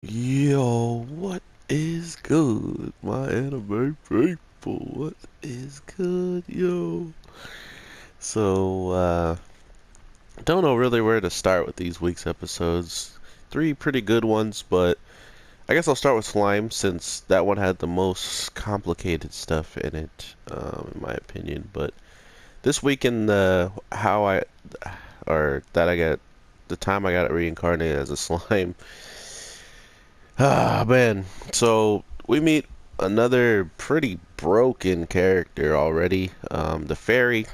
Yo, what is good, my anime people? What is good, yo? So, don't know really where to start with these week's episodes. Three pretty good ones, but I guess I'll start with Slime since that one had the most complicated stuff in it, in my opinion. But this week in the the time I got reincarnated as a slime. Ah, man. So we meet another pretty broken character already. The fairy,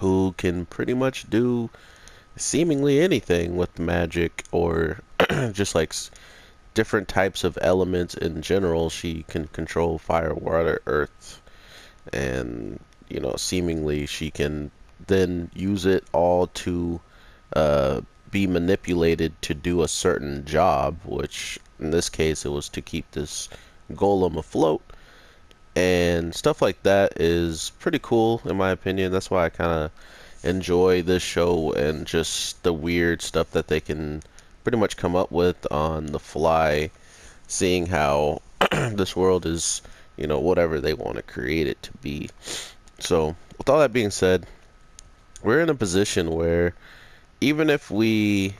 who can pretty much do seemingly anything with magic or just like different types of elements in general. She can control fire, water, earth, and seemingly she can then use it all to uh, be manipulated to do a certain job, which in this case it was to keep this golem afloat. And stuff like that is pretty cool in my opinion. That's why I kind of enjoy this show and just the weird stuff that they can pretty much come up with on the fly, seeing how this world is, whatever they want to create it to be. So, with all that being said, we're in a position where even if we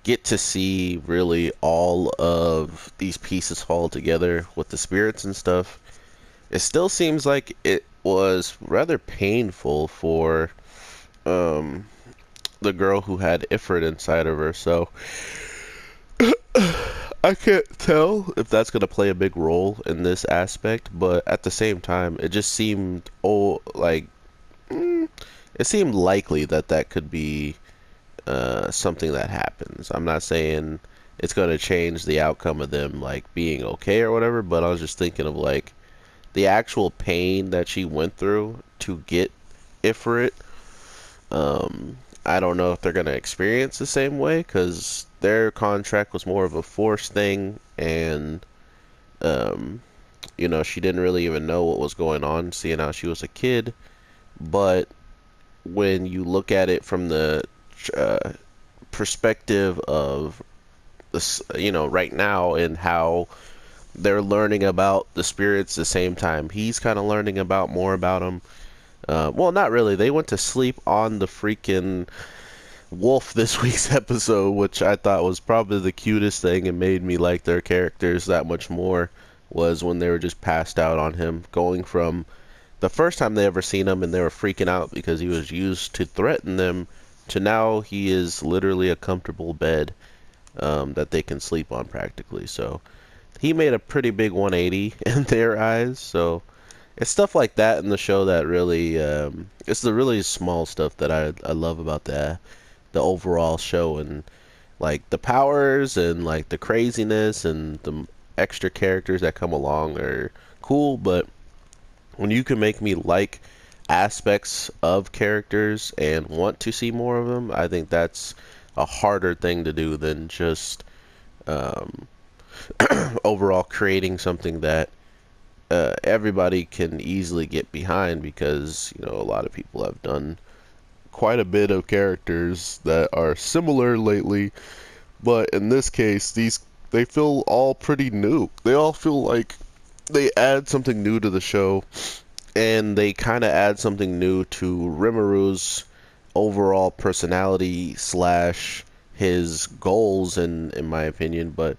get to see really all of these pieces fall together with the spirits and stuff, it still seems like it was rather painful for um, the girl who had Ifrit inside of her. So I can't tell if that's going to play a big role in this aspect, but at the same time, it just seemed, it seemed likely that that could be something that happens. I'm not saying it's going to change the outcome of them like being okay or whatever, but I was just thinking of like the actual pain that she went through to get Ifrit. I don't know if they're going to experience the same way because their contract was more of a forced thing, and um, she didn't really even know what was going on, seeing how she was a kid. But when you look at it from the uh, perspective of this, right now, and how they're learning about the spirits the same time he's kind of learning about more about them. Well, not really. They went to sleep on the freaking wolf this week's episode, which I thought was probably the cutest thing and made me like their characters that much more, was when they were just passed out on him, going from the first time they ever seen him and they were freaking out because he was used to threaten them, to now he is literally a comfortable bed that they can sleep on practically. So he made a pretty big 180 in their eyes. So it's stuff like that in the show that really, it's the really small stuff that I love about the overall show, and like the powers and like the craziness and the extra characters that come along are cool. But when you can make me like aspects of characters and want to see more of them, I think that's a harder thing to do than just um, overall creating something that everybody can easily get behind, because a lot of people have done quite a bit of characters that are similar lately, but in this case they feel all pretty new. They all feel like they add something new to the show, and they kind of add something new to Rimuru overall personality slash his goals, in my opinion. But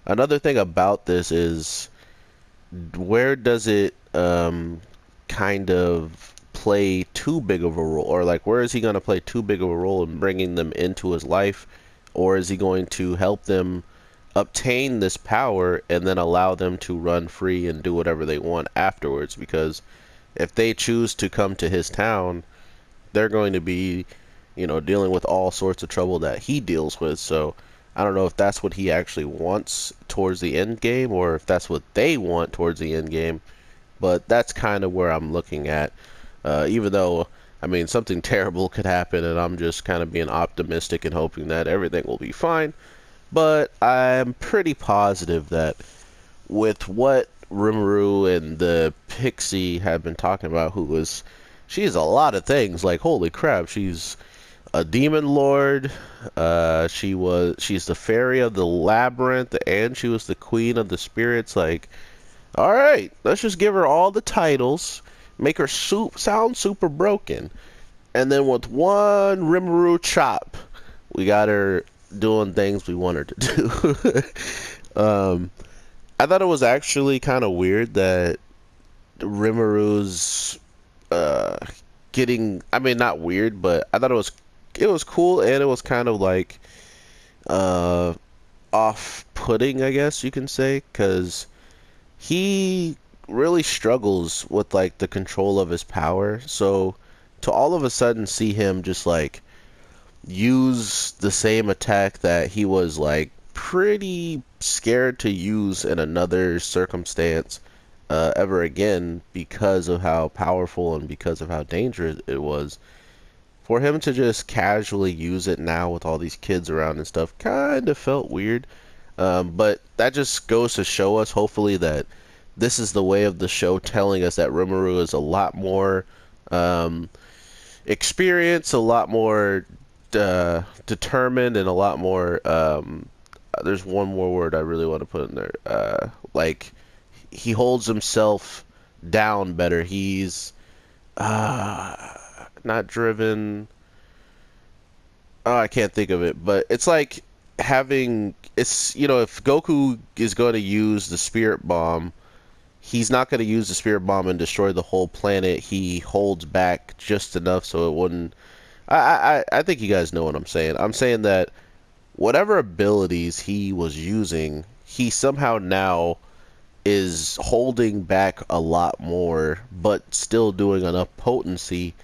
another thing about this is, where does it kind of play too big of a role, or like where is he going to play too big of a role in bringing them into his life, or is he going to help them obtain this power and then allow them to run free and do whatever they want afterwards? Because if they choose to come to his town, they're going to be, dealing with all sorts of trouble that he deals with. So I don't know if that's what he actually wants towards the end game, or if that's what they want towards the end game. But that's kind of where I'm looking at. Even though, I mean, something terrible could happen, and I'm just kind of being optimistic and hoping that everything will be fine. But I'm pretty positive that with what Rimuru and the Pixie have been talking about, she's a lot of things. Like, holy crap, she's a demon lord. She's the fairy of the labyrinth, and she was the queen of the spirits. Like, all right, let's just give her all the titles, make her sound super broken, and then with one Rimuru chop, we got her doing things we want her to do. I thought it was actually kind of weird that Rimuru's uh, getting. I mean, not weird, but I thought it was cool, and it was kind of like uh, off-putting, I guess you can say, because he really struggles with like the control of his power. So to all of a sudden see him just like use the same attack that he was like pretty scared to use in another circumstance ever again because of how powerful and because of how dangerous it was. For him to just casually use it now with all these kids around and stuff kind of felt weird. But that just goes to show us, hopefully, that this is the way of the show telling us that Rimuru is a lot more um, experienced, a lot more determined, and a lot more. There's one more word I really want to put in there. Like, he holds himself down better. He's not driven. Oh, I can't think of it, but it's like having if Goku is going to use the spirit bomb, he's not going to use the spirit bomb and destroy the whole planet. He holds back just enough so it wouldn't. I think you guys know what I'm saying. I'm saying that whatever abilities he was using, he somehow now is holding back a lot more, but still doing enough potency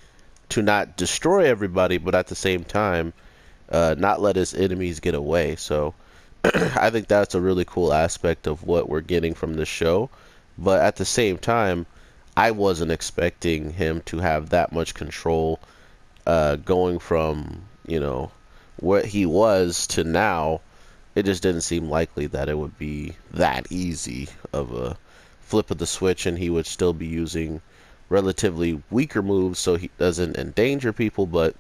to not destroy everybody, but at the same time, not let his enemies get away. So I think that's a really cool aspect of what we're getting from the show. But at the same time, I wasn't expecting him to have that much control going from, what he was to now. It just didn't seem likely that it would be that easy of a flip of the switch and he would still be using relatively weaker moves so he doesn't endanger people. But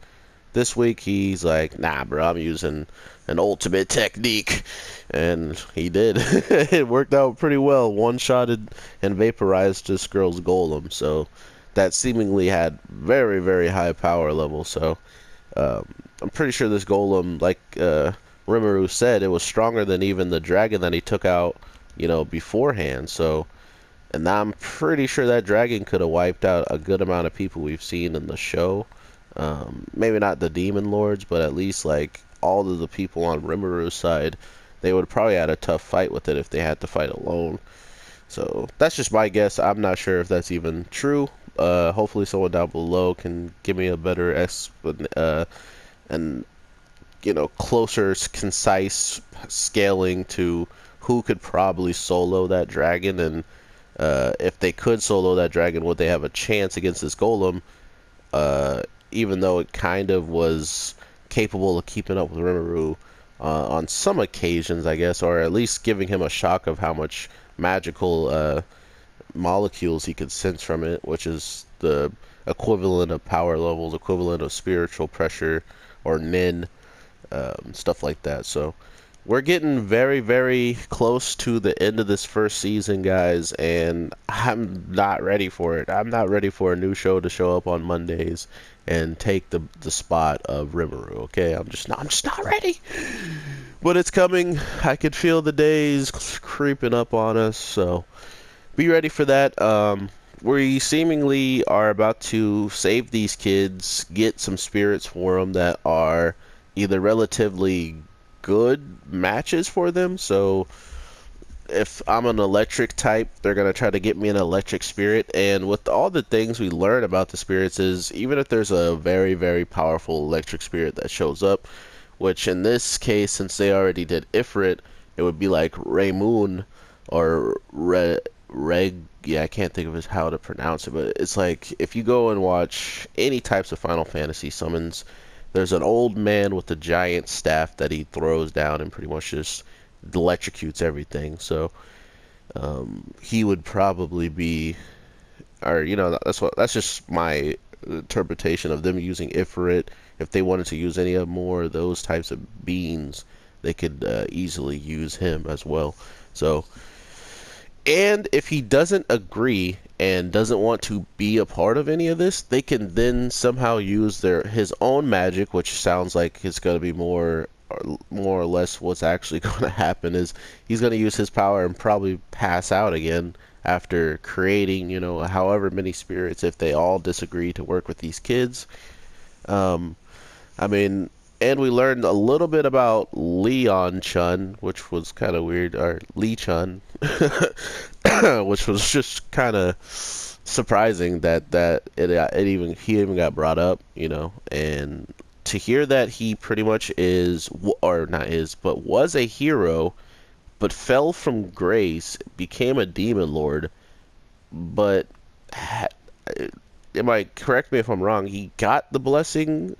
this week he's like, nah, bro, I'm using an ultimate technique. And he did. It worked out pretty well. One-shotted and vaporized this girl's golem. So that seemingly had very, very high power level. So I'm pretty sure this golem, like Rimuru said, it was stronger than even the dragon that he took out, beforehand. So, and I'm pretty sure that dragon could have wiped out a good amount of people we've seen in the show. Maybe not the demon lords, but at least like all of the people on Rimuru's side, they would probably had a tough fight with it if they had to fight alone. So that's just my guess. I'm not sure if that's even true. Hopefully someone down below can give me a better and closer, concise scaling to who could probably solo that dragon, and if they could solo that dragon, would they have a chance against this golem? Even though it kind of was capable of keeping up with Rimuru on some occasions, I guess, or at least giving him a shock of how much magical molecules he could sense from it, which is the equivalent of power levels, equivalent of spiritual pressure or nin, stuff like that. So we're getting very, very close to the end of this first season, guys, and I'm not ready for it. I'm not ready for a new show to show up on Mondays and take the spot of Rimuru. Okay, I'm just not ready. But it's coming. I could feel the days creeping up on us, so be ready for that. We seemingly are about to save these kids, get some spirits for them that are either relatively good matches for them. So if I'm an electric type, they're going to try to get me an electric spirit. And with all the things we learn about the spirits is, even if there's a very, very powerful electric spirit that shows up, which in this case, since they already did Ifrit, it would be like Raymoon or yeah, I can't think of how to pronounce it, but it's like if you go and watch any types of Final Fantasy summons, there's an old man with a giant staff that he throws down and pretty much just electrocutes everything. So he would probably be, or that's just my interpretation of them using Ifrit if they wanted to use any of more of those types of beings, they could easily use him as well. So, and if he doesn't agree and doesn't want to be a part of any of this, they can then somehow use his own magic, which sounds like it's going to be more or less what's actually going to happen is he's going to use his power and probably pass out again after creating, however many spirits if they all disagree to work with these kids. Um, I mean, and we learned a little bit about Leon Chun, which was kind of weird, or Lee Chun, which was just kind of surprising that he even got brought up, and to hear that he pretty much is, or not is, but was a hero, but fell from grace, became a demon lord, but am I correct me if I'm wrong? He got the blessing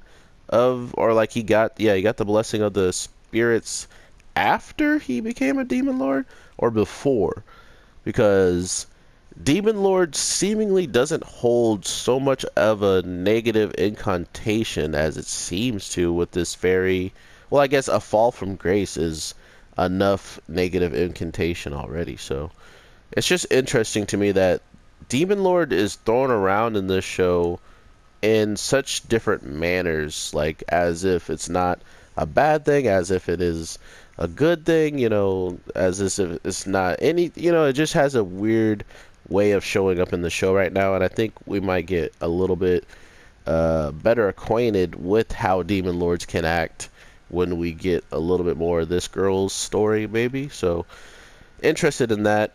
of, or like he got the blessing of the spirits after he became a demon lord or before, because demon lord seemingly doesn't hold so much of a negative incantation as it seems to with this very, well, I guess a fall from grace is enough negative incantation already. So it's just interesting to me that demon lord is thrown around in this show in such different manners, like as if it's not a bad thing, as if it is a good thing, as if it's not any, it just has a weird way of showing up in the show right now, and I think we might get a little bit better acquainted with how demon lords can act when we get a little bit more of this girl's story, maybe. So interested in that.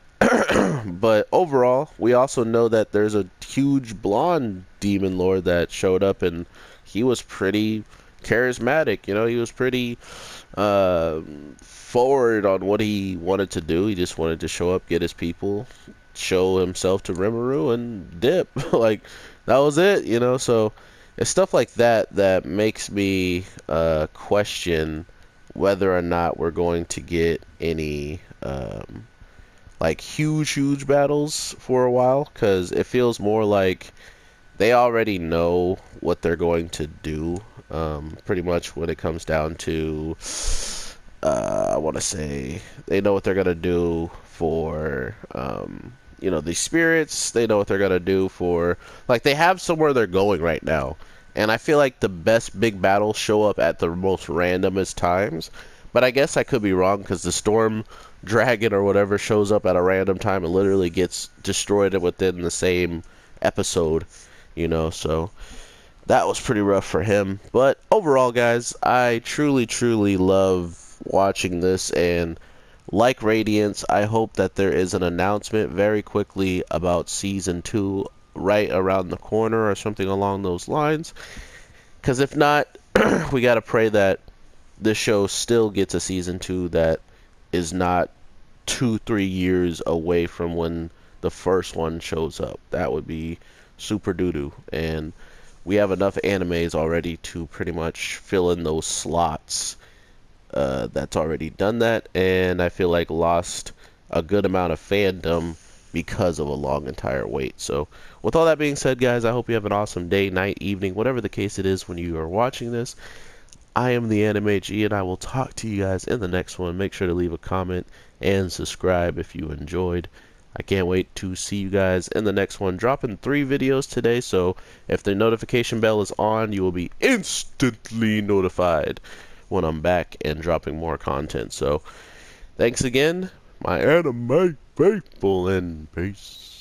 But overall, we also know that there's a huge blonde demon lord that showed up, and he was pretty charismatic. He was pretty forward on what he wanted to do. He just wanted to show up, get his people, show himself to Rimuru, and dip. Like, that was it, So it's stuff like that that makes me question whether or not we're going to get any like huge battles for a while, because it feels more like they already know what they're going to do, pretty much when it comes down to I want to say they know what they're going to do for these spirits. They know what they're going to do for, like, they have somewhere they're going right now, and I feel like the best big battles show up at the most randomest times. But I guess I could be wrong, because the storm dragon or whatever shows up at a random time and literally gets destroyed within the same episode, so that was pretty rough for him. But overall, guys, I truly love watching this, and like Radiance, I hope that there is an announcement very quickly about season 2 right around the corner or something along those lines, because if not, we gotta pray that this show still gets a season 2 that is not 2-3 years away from when the first one shows up. That would be super doo-doo, and we have enough animes already to pretty much fill in those slots. That's already done that, and I feel like lost a good amount of fandom because of a long entire wait. So with all that being said, guys, I hope you have an awesome day, night, evening, whatever the case it is when you are watching this. I am the Anime G, and I will talk to you guys in the next one. Make sure to leave a comment and subscribe if you enjoyed. I can't wait to see you guys in the next one. Dropping 3 videos today, so if the notification bell is on, you will be instantly notified when I'm back and dropping more content. So thanks again, my anime faithful, and peace.